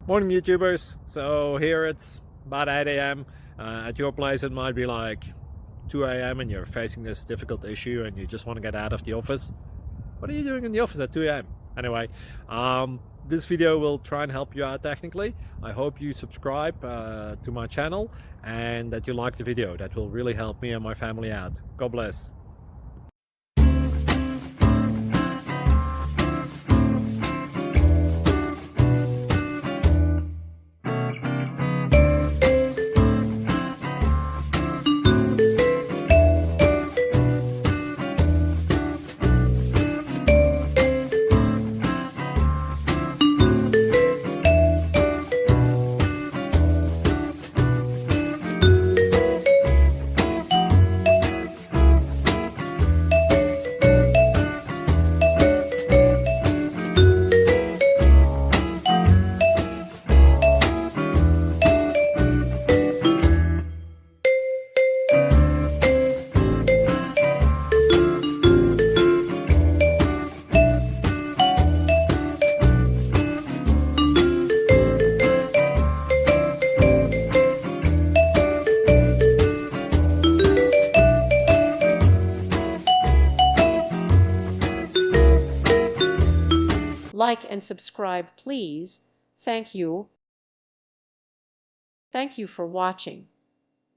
Morning YouTubers. So here it's about 8 a.m. At your place it might be like 2 a.m. and you're facing this difficult issue and you just want to get out of the office. What are you doing in the office at 2 a.m.? Anyway, this video will try and help you out technically. I hope you subscribe to my channel and that you like the video. That will really help me and my family out. God bless. Like and subscribe, please. Thank you. Thank you for watching.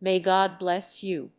May God bless you.